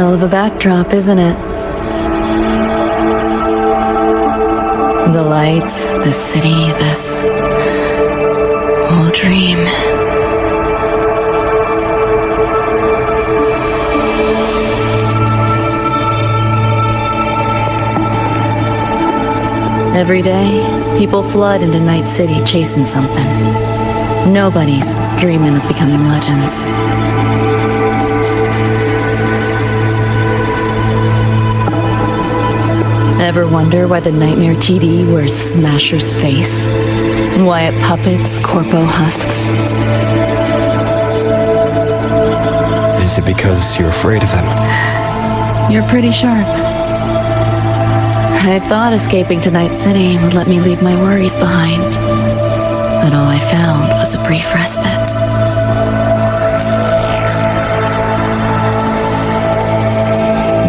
Hell of a backdrop, isn't it? The lights, the city, this whole dream. Every day, people flood into Night City chasing something. Nobody's dreaming of becoming legends. Ever wonder why the Nightmare TD wears Smasher's face? Why it puppets Corpo husks? Is it because you're afraid of them? You're pretty sharp. I thought escaping to Night City would let me leave my worries behind. But all I found was a brief respite.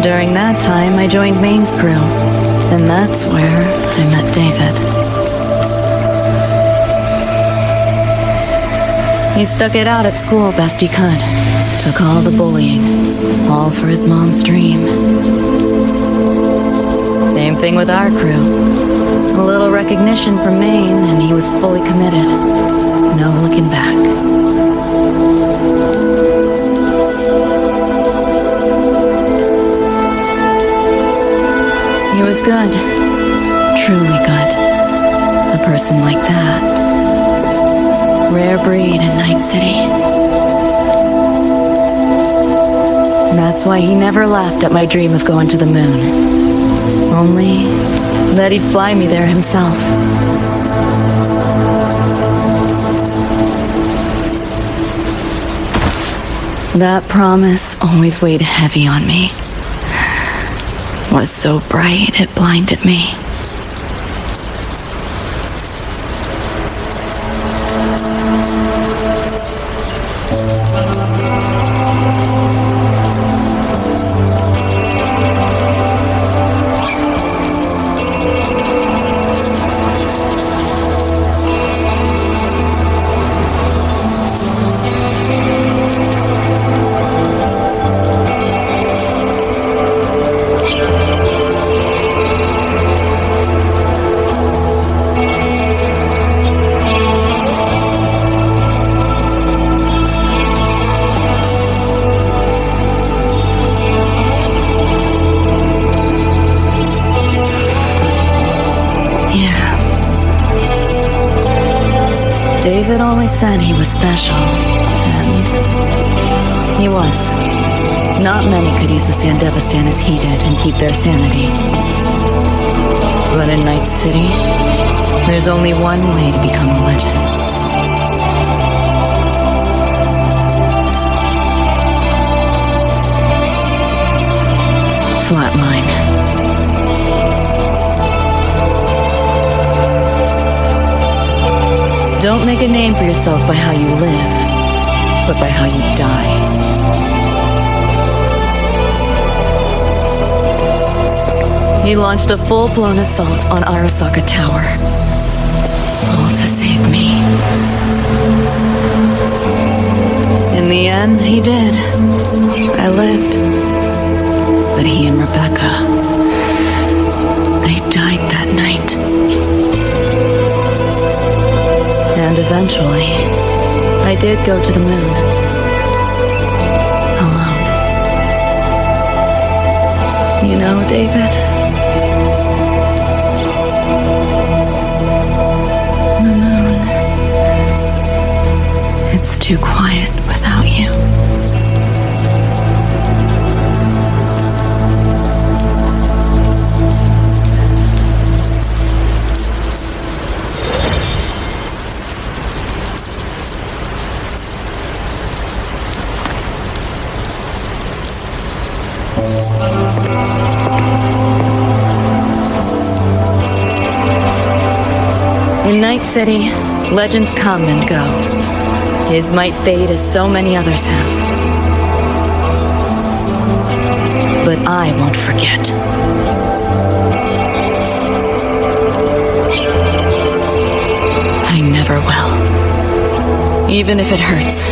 During that time, I joined Maine's crew. And that's where I met David. He stuck it out at school best he could. Took all the bullying, all for his mom's dream. Same thing with our crew. A little recognition from Maine, and he was fully committed. No looking back. He was good. Truly good. A person like that. Rare breed in Night City. That's why he never laughed at my dream of going to the moon. Only that he'd fly me there himself. That promise always weighed heavy on me. Was so bright it blinded me. David always said he was special, and he was. Not many could use the Sandevistan as he did and keep their sanity. But in Night City, there's only one way to become a legend. Flatline. Don't make a name for yourself by how you live, but by how you die. He launched a full-blown assault on Arasaka Tower. All to save me. In the end, he did. I lived. But he and Rebecca, they died that night. And eventually, I did go to the moon. Alone. You know, David, the moon, it's too quiet without you. In Night City, legends come and go. His might fade as so many others have. But I won't forget. I never will. Even if it hurts.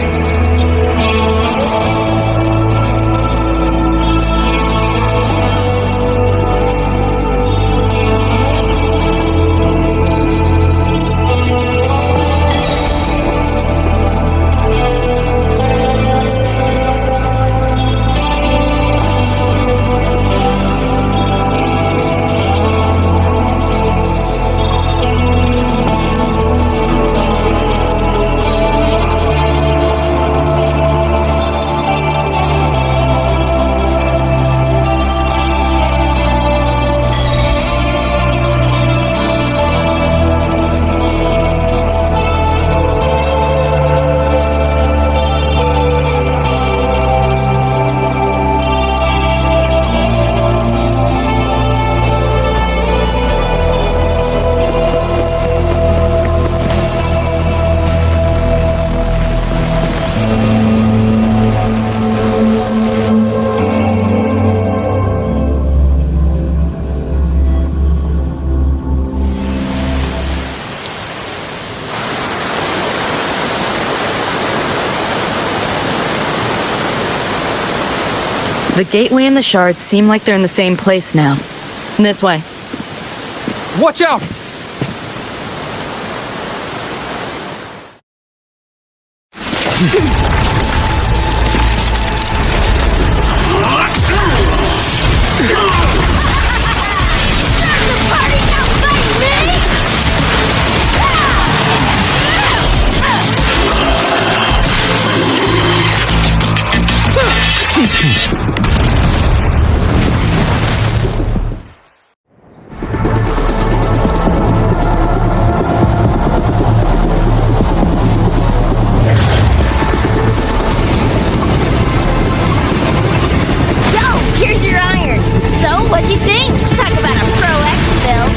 The gateway and the shards seem like they're in the same place now. This way. Watch out! Here's your iron. So, what'd you think? Talk about a pro X-Bill.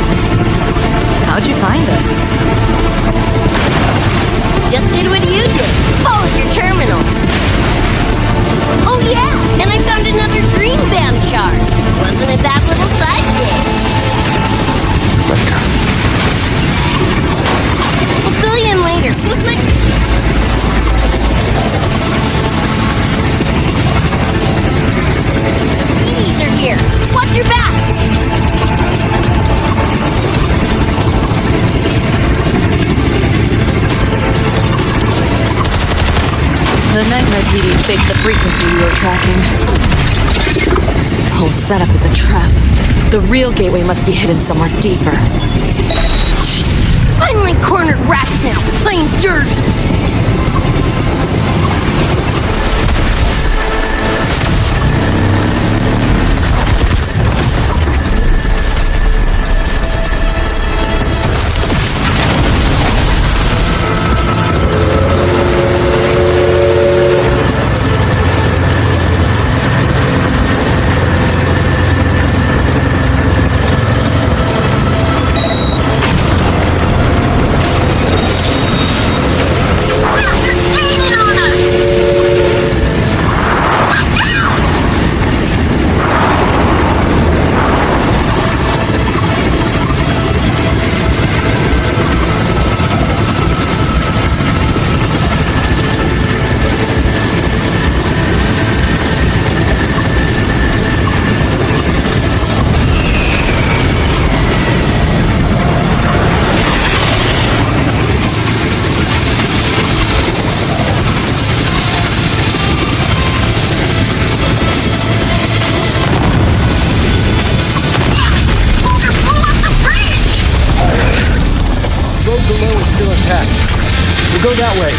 How'd you find us? Just did what you did. Followed your terminals. Oh yeah, and I found another dream band shard. Wasn't it that little sidekick? We'll fill you in later. Who's my... Sweeties are here. Watch your back. The nightmare TVs faked the frequency we were tracking. The whole setup is a trap. The real gateway must be hidden somewhere deeper. Finally cornered rats now, playing dirty. We'll go that way.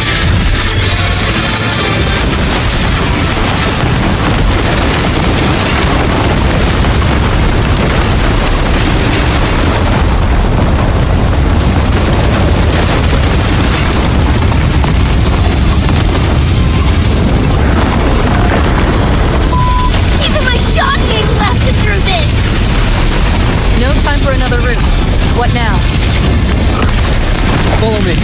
Even my shot game lasted through this! No time for another route. What now? Follow me.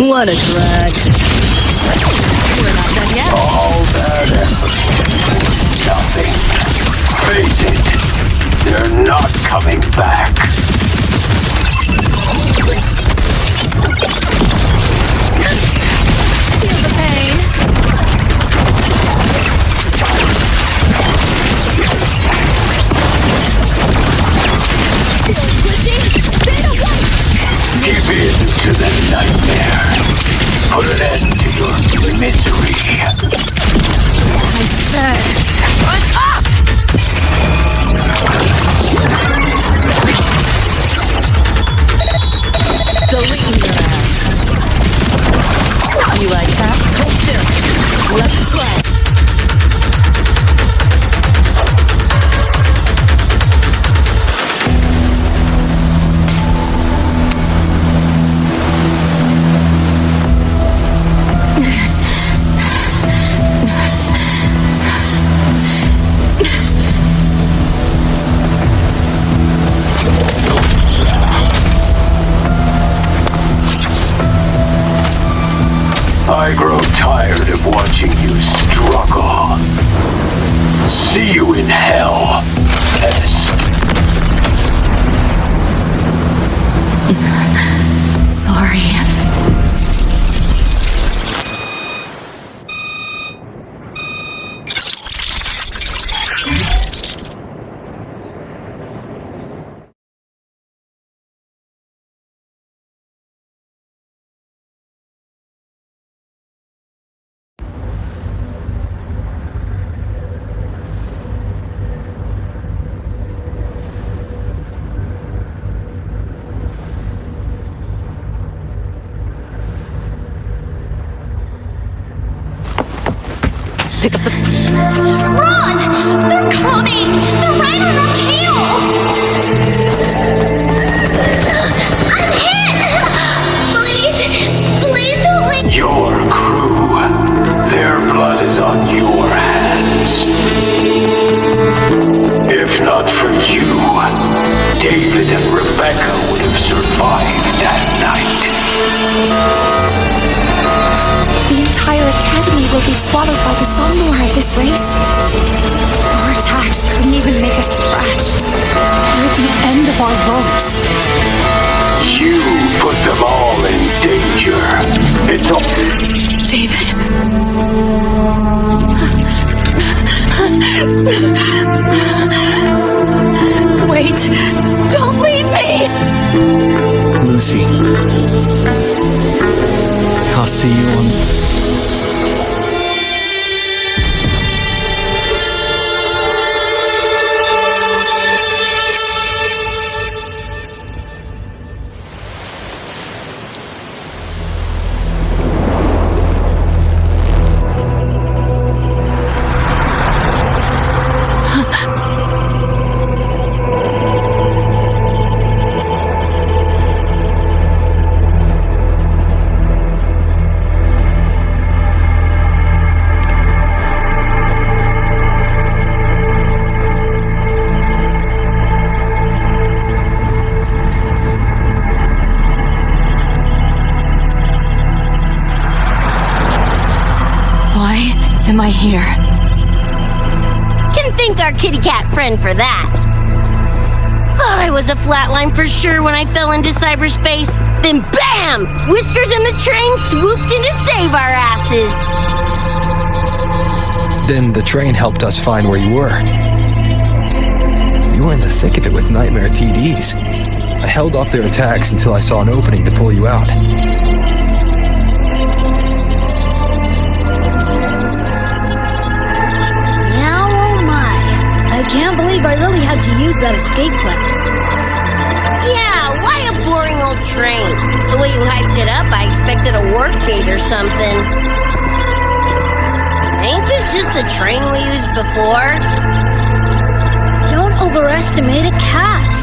What a drag. We're not done yet. All that effort. Nothing. Face it. They're not coming back. Feel the pain. Glitchy. Data white. Give in to the nightmare. Put an end to your misery. I said, shut up! Deleting your ass. You like that? Do. Let's play. I grow tired of watching you struggle. See you in hell, S. Sorry. Pick up the... Run! They're coming! They're right on our tail! I'm hit! Please! Please don't let... Your crew. Their blood is on your hands. If not for you, David and Rebecca would have survived that night. The entire academy will be swallowed by the Somnor at this race. Our attacks couldn't even make a scratch. We're at the end of our ropes. You put them all in danger. It's all... David. Wait. Don't leave me. Lucy. I'll see you on... Am I here? Can thank our kitty cat friend for that. Thought I was a flatline for sure when I fell into cyberspace. Then BAM! Whiskers and the train swooped in to save our asses. Then the train helped us find where you were. You were in the thick of it with Nightmare TDs. I held off their attacks until I saw an opening to pull you out. I can't believe I really had to use that escape plan. Yeah, why a boring old train? The way you hyped it up, I expected a work gate or something. Ain't this just the train we used before? Don't overestimate a cat.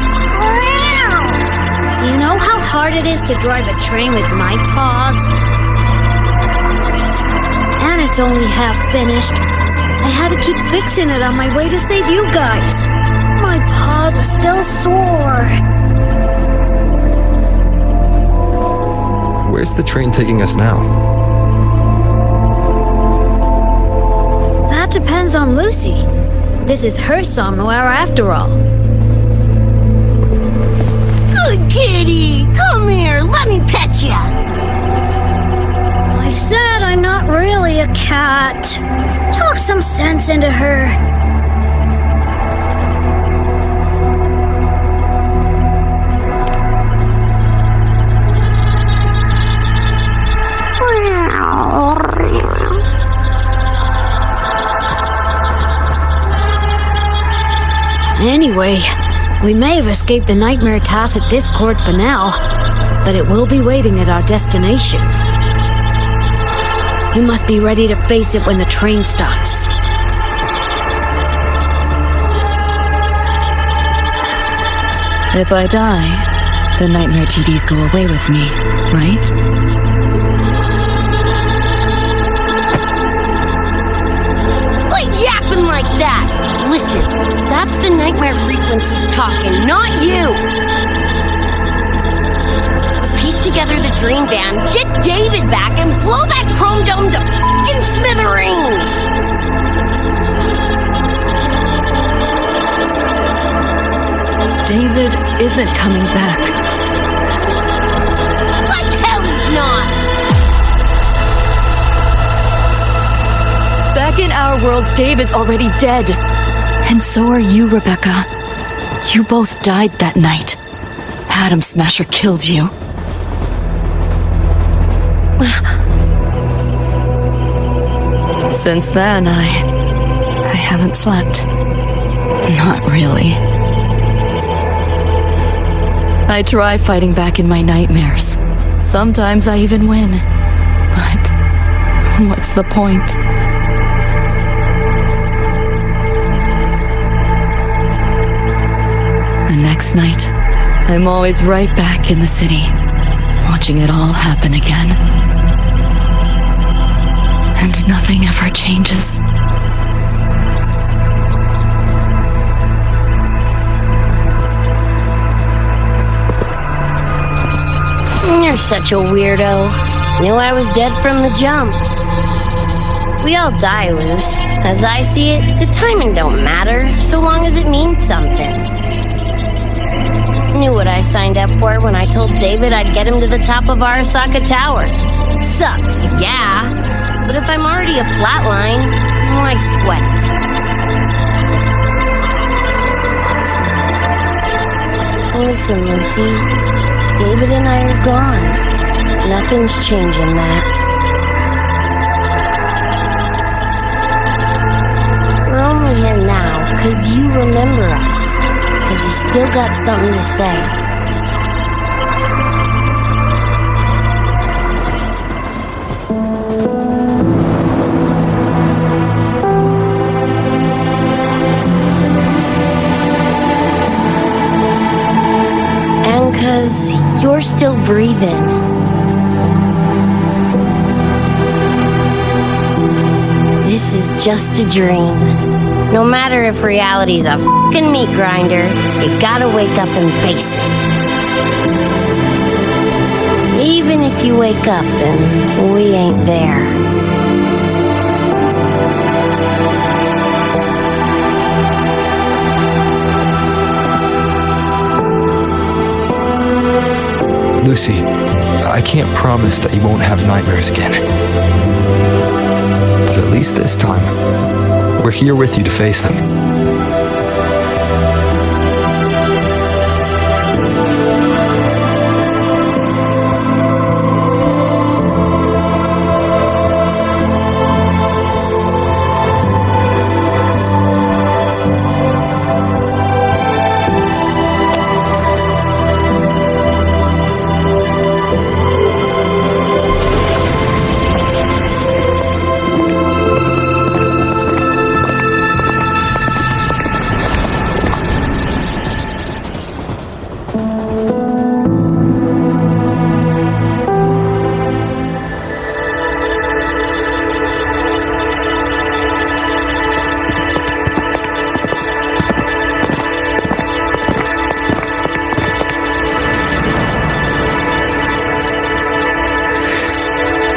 You know how hard it is to drive a train with my paws? And it's only half finished. I had to keep fixing it on my way to save you guys. My paws are still sore. Where's the train taking us now? That depends on Lucy. This is her somnowhere after all. Good kitty! Come here, let me pet ya! I said I'm not really a cat. Talk some sense into her. Anyway, we may have escaped the nightmare Tacit Discord for now, but it will be waiting at our destination. We must be ready to face it when the train stops. If I die, the nightmare TDs go away with me, right? Quit yapping like that! Listen, that's the nightmare frequencies talking, not you! Piece together the dream band, get David back, and blow that chrome dome to f***ing smithereens! David isn't coming back. Like hell he's not! Back in our world, David's already dead. And so are you, Rebecca. You both died that night. Atom Smasher killed you. Since then, I haven't slept. Not really. I try fighting back in my nightmares. Sometimes I even win. But what's the point? The next night, I'm always right back in the city, watching it all happen again. And nothing ever changes. You're such a weirdo. Knew I was dead from the jump. We all die, Luce. As I see it, the timing don't matter, so long as it means something. Knew what I signed up for when I told David I'd get him to the top of Arasaka Tower. Sucks, yeah. But if I'm already a flatline, why sweat it? Listen, Lucy. David and I are gone. Nothing's changing that. We're only here now because you remember us. Because you still got something to say. And because you're still breathing. This is just a dream. No matter if reality's a f***ing meat grinder, you gotta wake up and face it. Even if you wake up and we ain't there. Lucy, I can't promise that you won't have nightmares again. But at least this time, we're here with you to face them.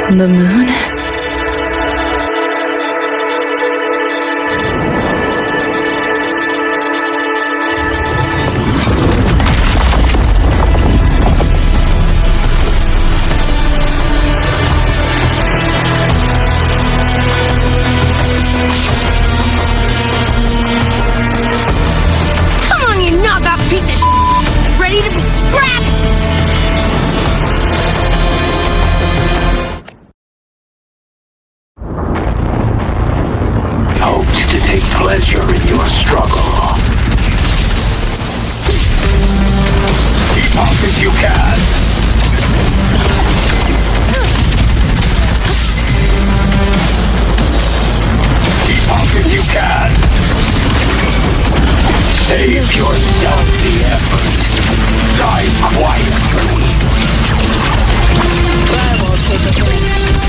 The moon? Come on, you knockoff piece of shit! Ready to be scrapped! Hopes to take pleasure in your struggle. Keep up if you can. Keep up if you can. Save yourself the effort. Die quietly. I won't take a thing.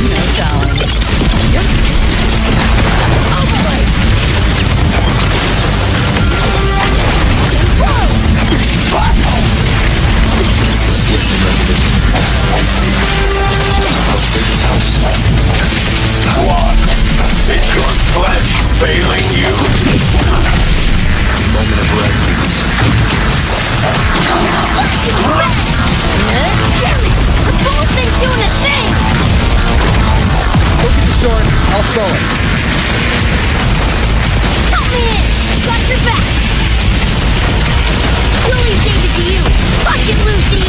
No challenge. Battle. Swift and resolute. I'll take his house. What? Is your flesh failing you? Moment of resonance. Jerry! The bull thing's doing a thing! Look at the short. I'll throw it. Help me in! Got your back! Julie gave it to you! Watch it, Lucy!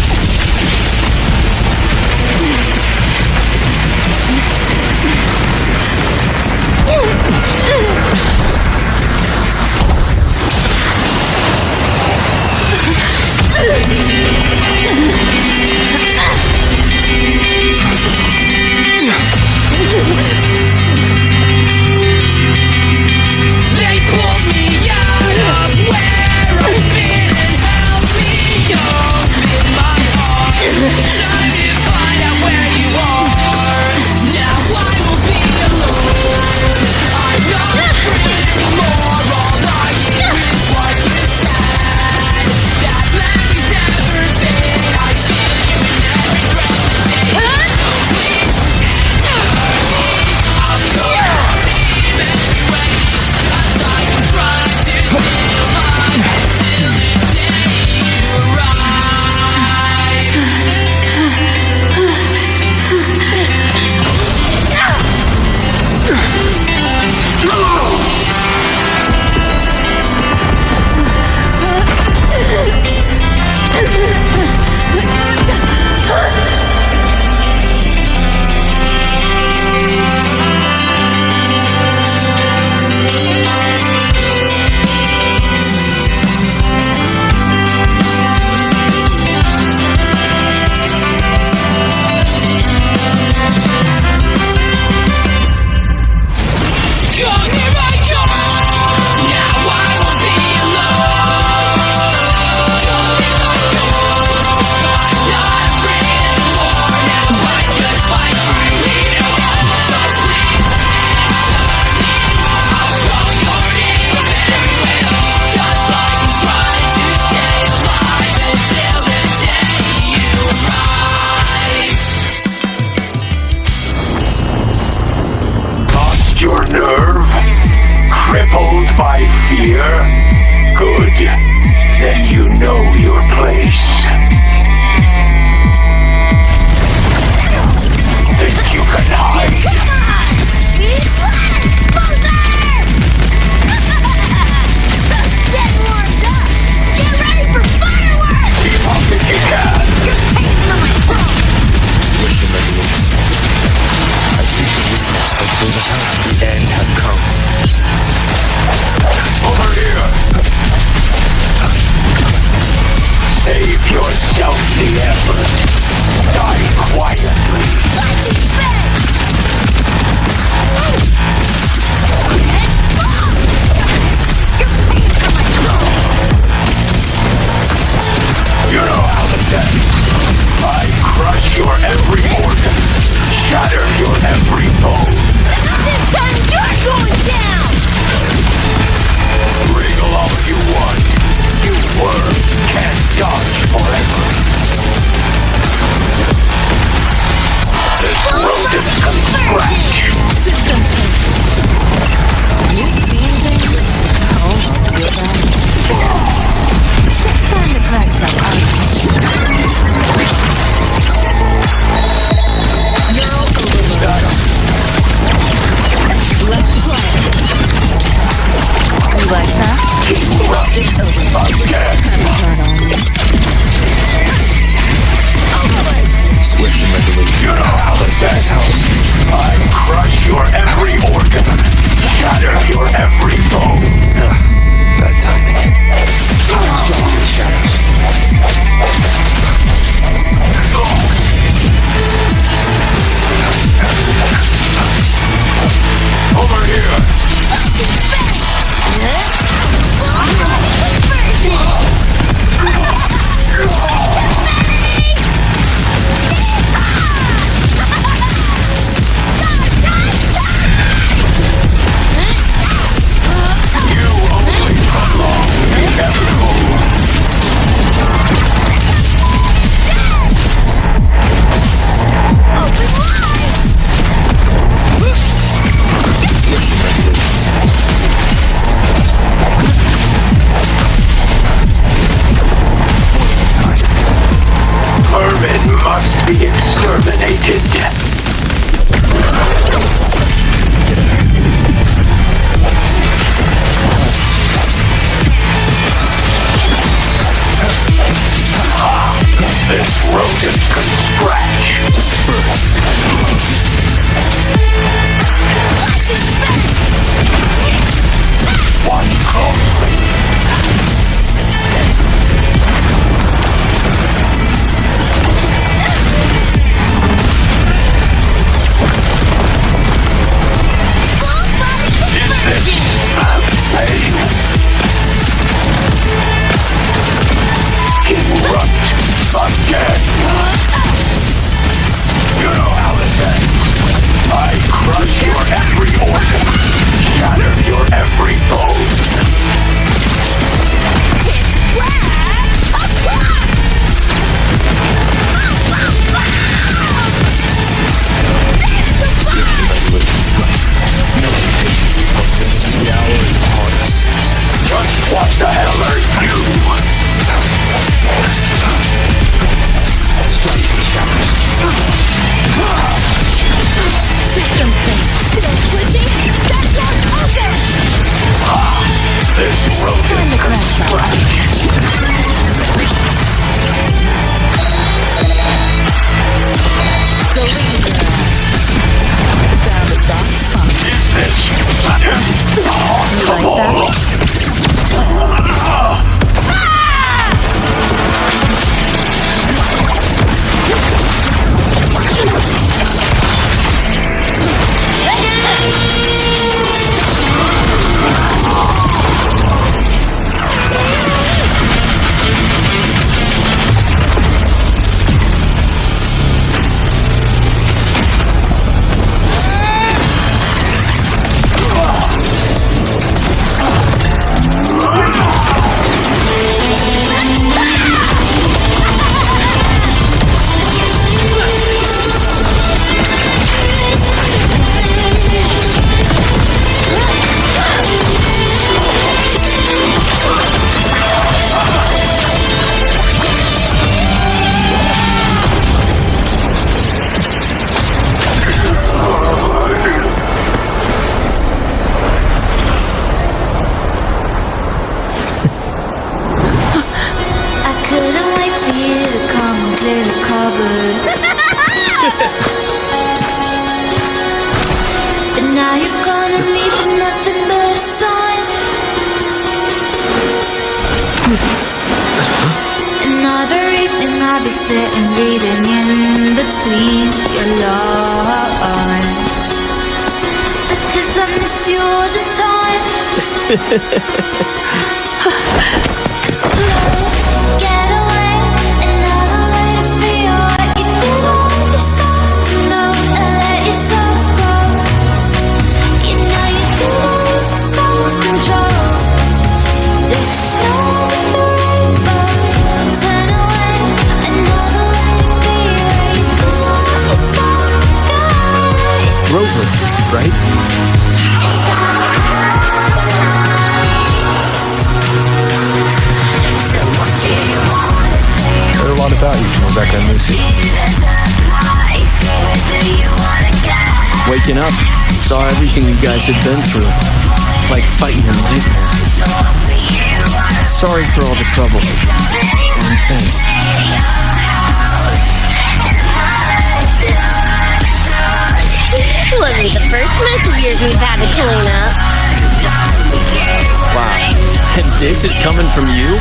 They pulled me out of where I've been and held me up in my Alice, I crush your every organ, shatter your every bone. Bad timing. Strong in the shadows. Over here! Vermin must be exterminated. This rodent can scratch. Watch closely. What the hell are you? System sync. Still switching. That door's open! This rodent can scratch. And now you're gonna leave with nothing but a sign. Another evening I'll be sitting reading in between your lines, because I miss you all the time. Slow, get away, another way to feel what you did on yourself, to know and let yourself go. You know you do lose your self-control. There's snow with the rainbow. Turn away, another way to be where you do want yourself to go. Rover, right? Heard a lot about you from Rebecca and Lucy. Waking up, saw everything you guys had been through. Like fighting a nightmare. Sorry for all the trouble. And thanks. first mess of yours we've had to clean up. Wow. And this is coming from you?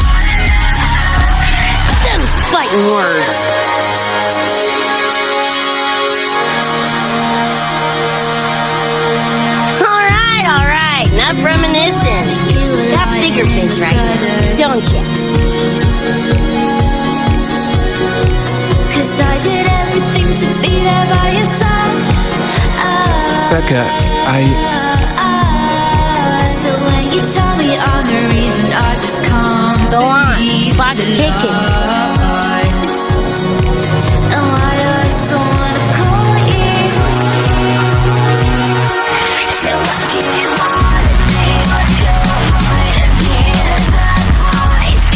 Them's fighting words. All right. Enough reminiscing. Got bigger things right now, don't you? 'Cause I did everything to be there by your side. Becca, So when you tell me I'm the reason, I just can't Go on, believe clock's the ticking. lies. And why do I so wanna call you? So what you do wanna say, but you wanna hear that voice.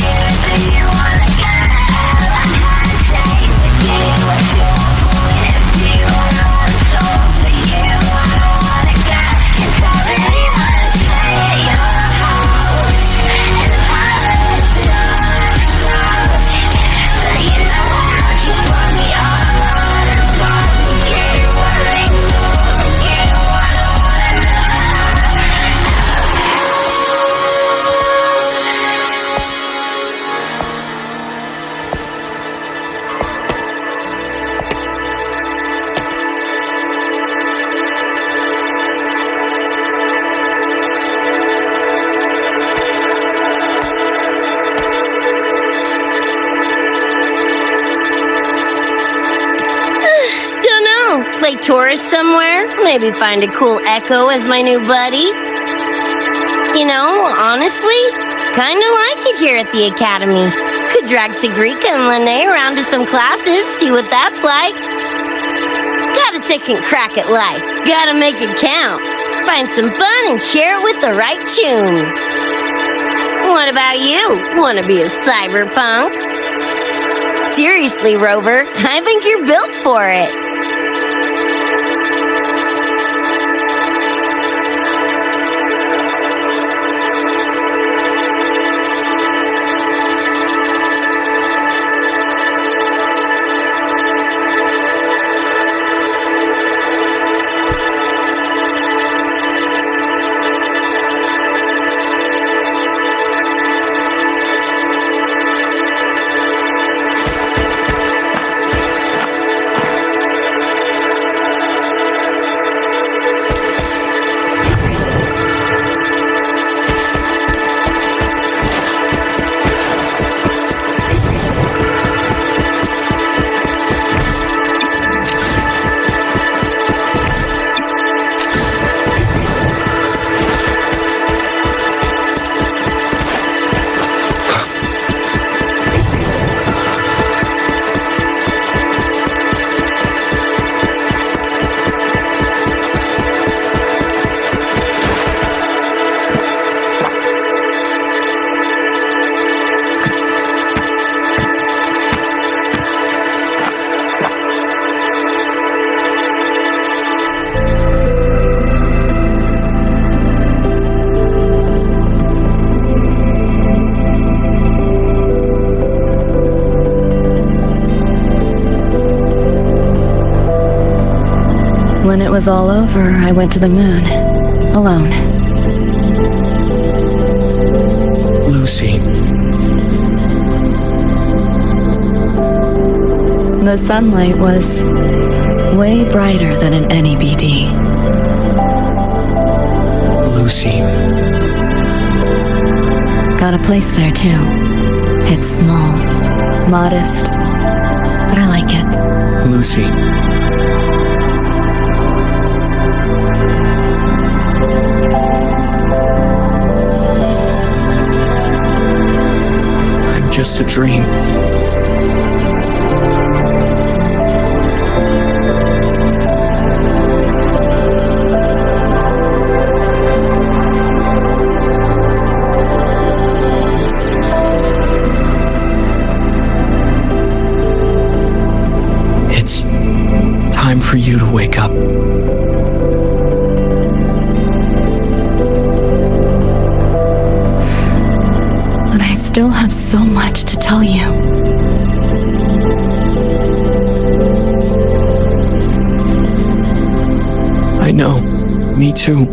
Do you wanna go to hell? I can't say with you what you want. Do you want so for you? I don't wanna go. It's all that you wanna say. Your house and the palace is but you know how she put me all on the spot. You wanna ignore, you wanna Dunno. Play tourist somewhere? Maybe find a cool Echo as my new buddy? You know, honestly, kinda like it here at the Academy. Could drag Sigrika and Lene around to some classes, see what that's like. Got a second crack at life. Gotta make it count. Find some fun and share it with the right tunes. What about you? Wanna be a cyberpunk? Seriously, Rover, I think you're built for it. When it was all over, I went to the moon. Alone. Lucy. The sunlight was way brighter than in any BD. Lucy. Got a place there too. It's small, modest, but I like it. Lucy. I'm just a dream. It's time for you to wake up. But I still have so much to tell you. I know. Me too.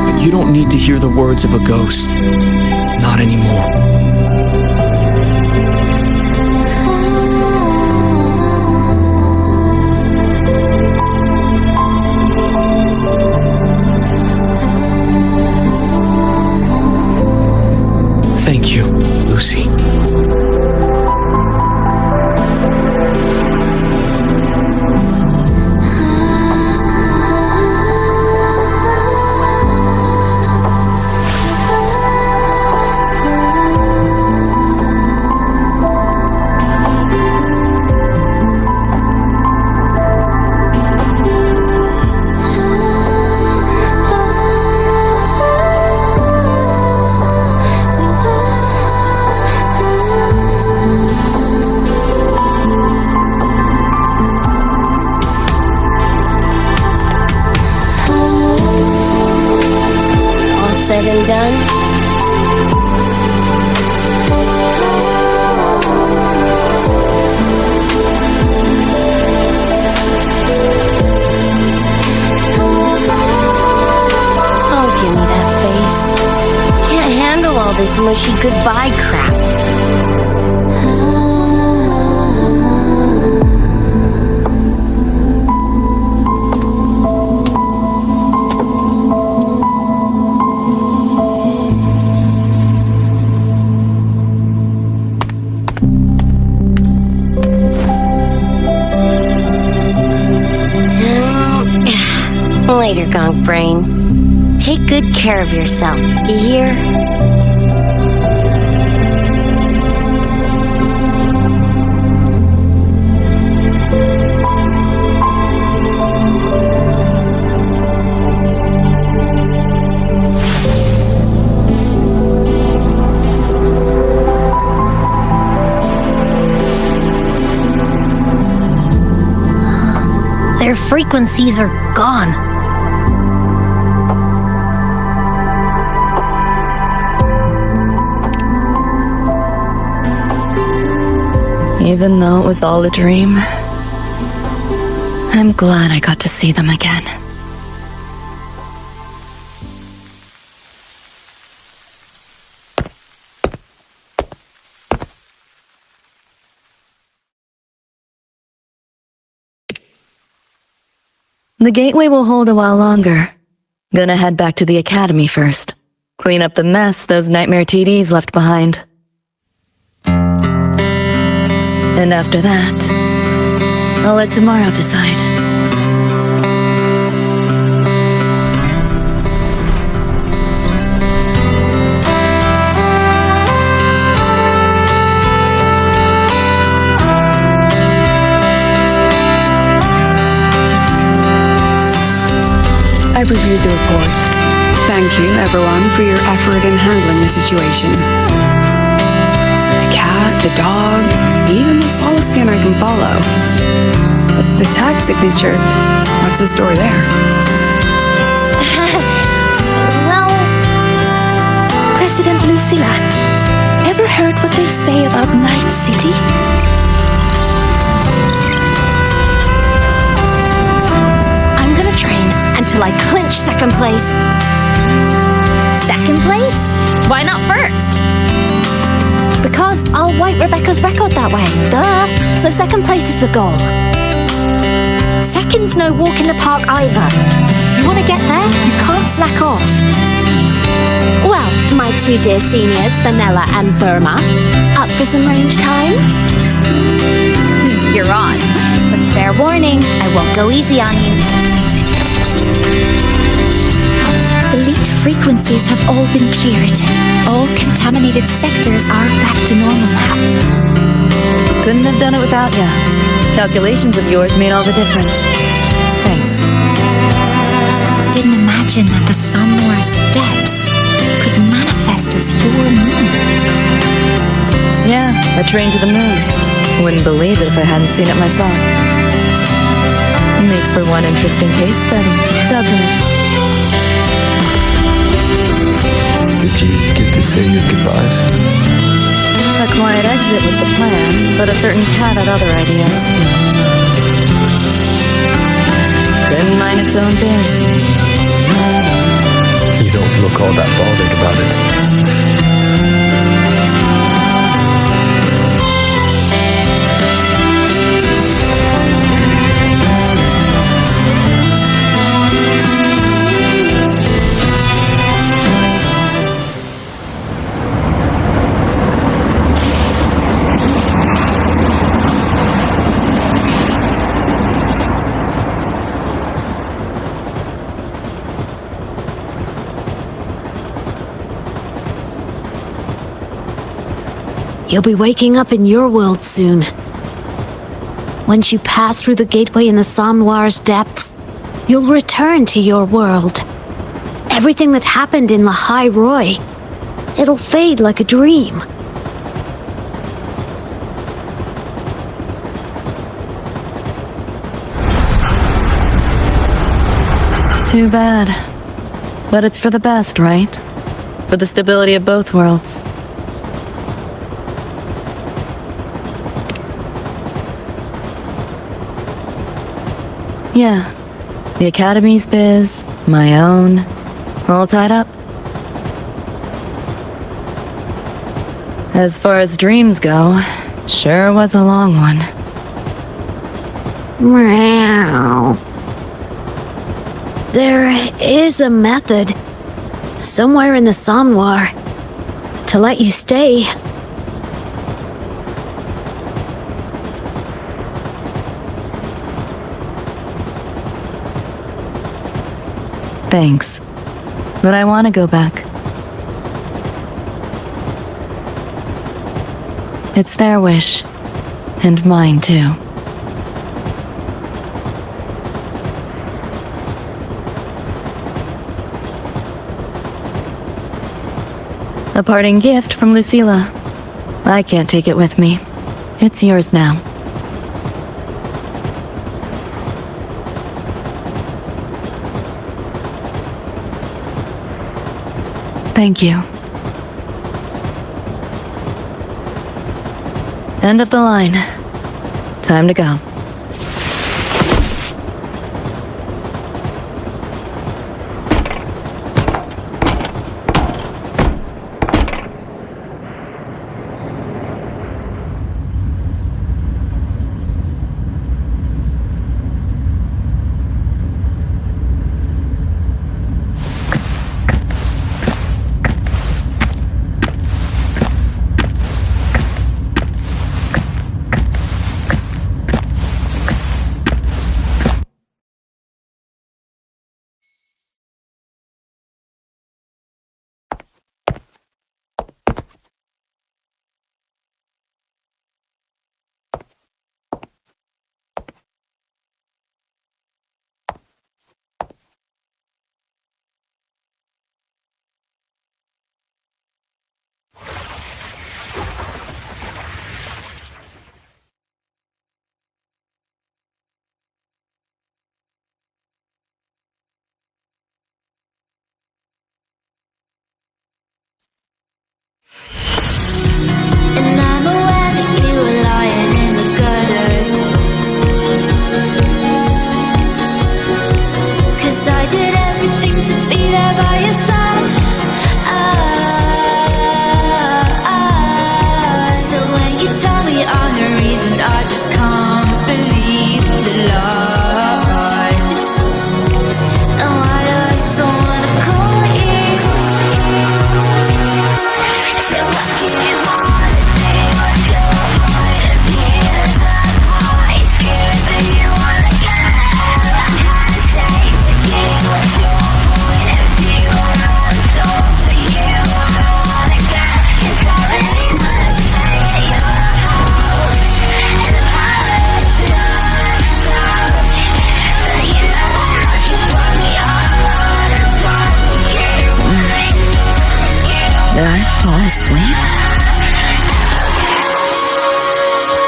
But you don't need to hear the words of a ghost. Not anymore. Thank you, Lucy. Said and done. Oh, give me that face. Can't handle all this mushy goodbye crap. Later, Gonk Brain. Take good care of yourself, you hear? Their frequencies are gone. Even though it was all a dream, I'm glad I got to see them again. The gateway will hold a while longer. Gonna head back to the academy first. Clean up the mess those nightmare TDs left behind. And after that, I'll let tomorrow decide. I've reviewed the report. Thank you, everyone, for your effort in handling the situation. The cat, the dog, even the solid skin I can follow. But the tag signature, what's the story there? Well, President Lucilla, ever heard what they say about Night City? I'm gonna train until I clinch second place. Second place? Why not first? Because I'll wipe Rebecca's record that way. Duh. So second place is the goal. Second's no walk in the park either. You want to get there? You can't slack off. Well, my two dear seniors, Fenella and Verma, up for some range time? You're on. But fair warning, I won't go easy on you. The leaked frequencies have all been cleared. All contaminated sectors are back to normal now. Couldn't have done it without ya. Calculations of yours made all the difference. Thanks. Didn't imagine that the Somnoir's depths could manifest as your moon. Yeah, a train to the moon. Wouldn't believe it if I hadn't seen it myself. Makes for one interesting case study, doesn't it? Did you get to say your goodbyes? A quiet exit was the plan, but a certain cat had other ideas. Couldn't mind its own biz. You don't look all that bothered about it. You'll be waking up in your world soon. Once you pass through the gateway in the Somnoir's depths, you'll return to your world. Everything that happened in La High Roy, it'll fade like a dream. Too bad. But it's for the best, right? For the stability of both worlds. Yeah. The Academy's biz, my own, all tied up. As far as dreams go, sure was a long one. Meow. There is a method, somewhere in the Somnoir, to let you stay. Thanks. But I want to go back. It's their wish. And mine, too. A parting gift from Lucilla. I can't take it with me. It's yours now. Thank you. End of the line. Time to go. And I'm aware that you were lying in the gutter, 'cause I did everything to be there by your side. So when you tell me I'm the reason, I just can't believe the lies. And why do I so wanna call you? So what do you want? Did I fall asleep?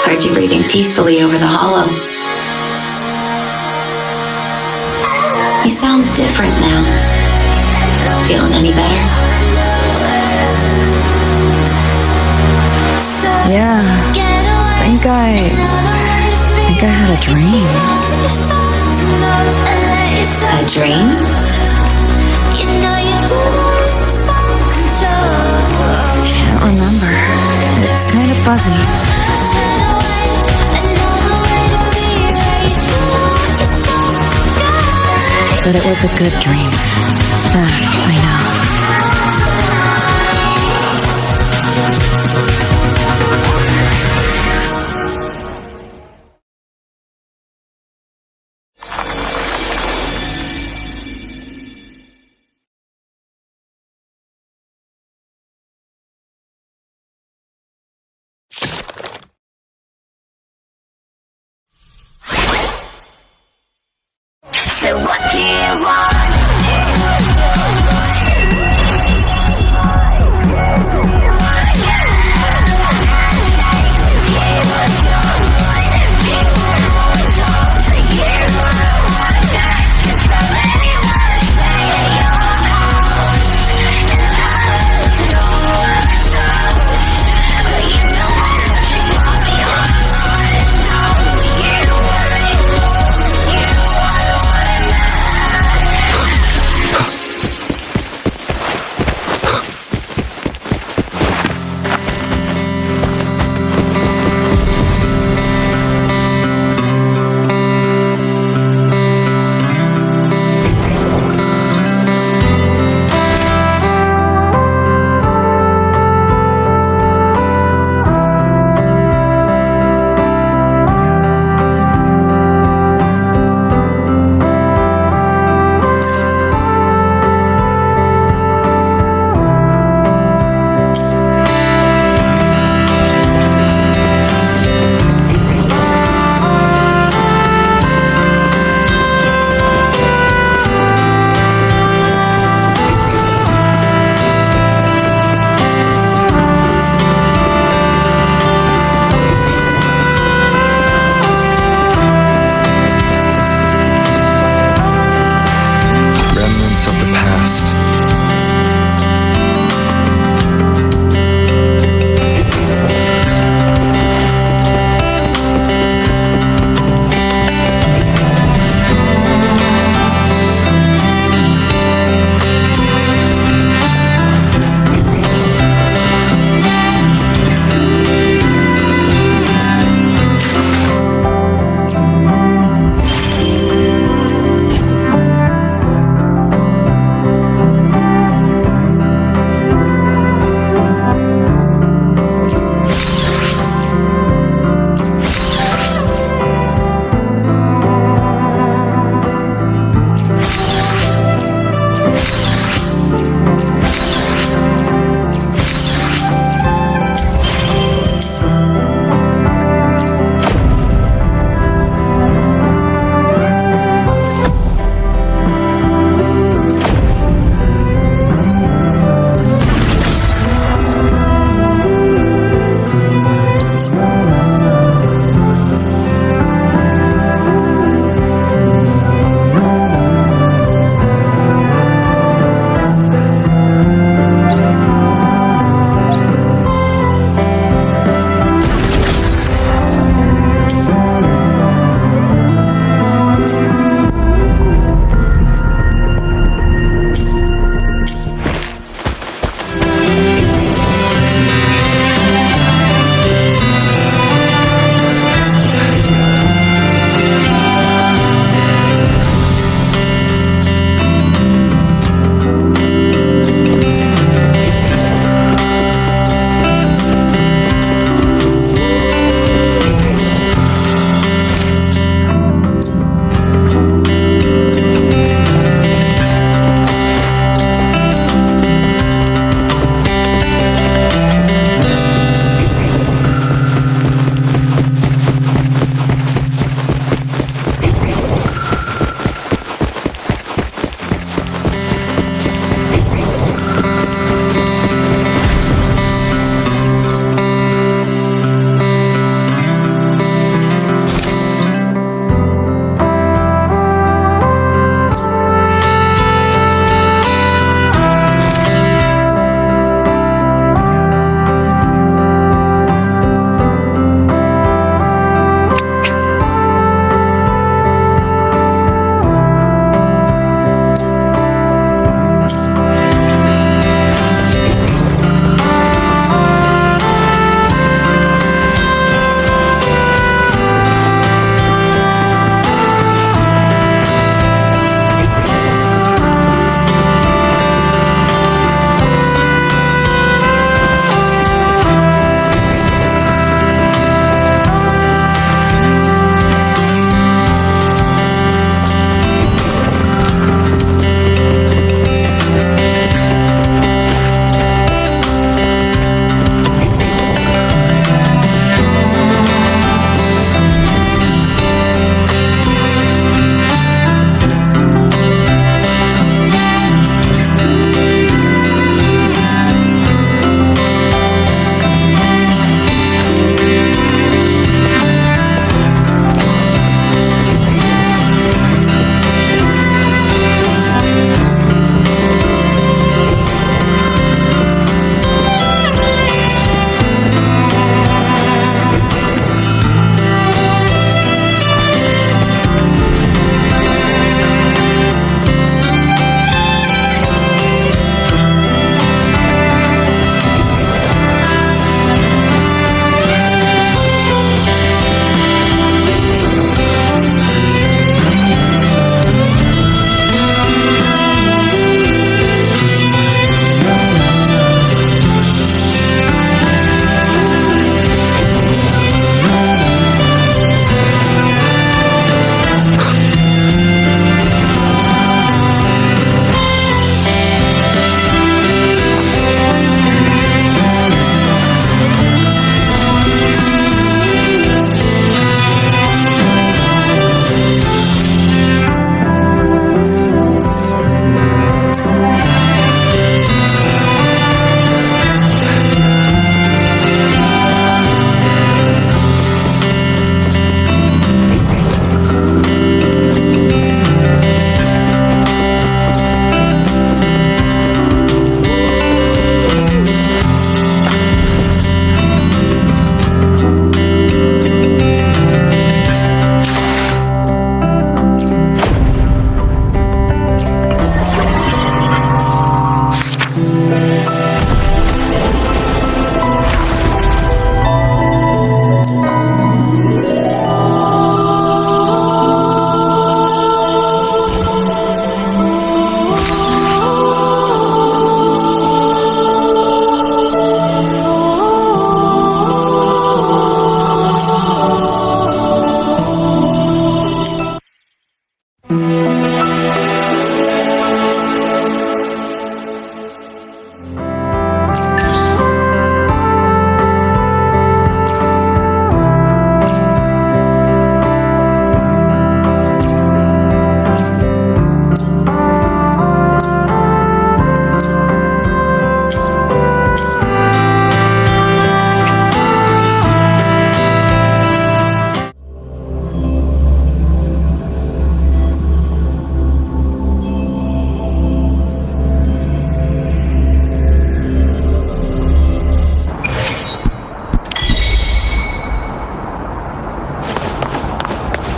Heard you breathing peacefully over the hollow. You sound different now. Feeling any better? So Yeah. I think I had a dream. A dream? Can't remember. It's kind of fuzzy. But it was a good dream. That I know. So what do you want?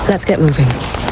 Let's get moving.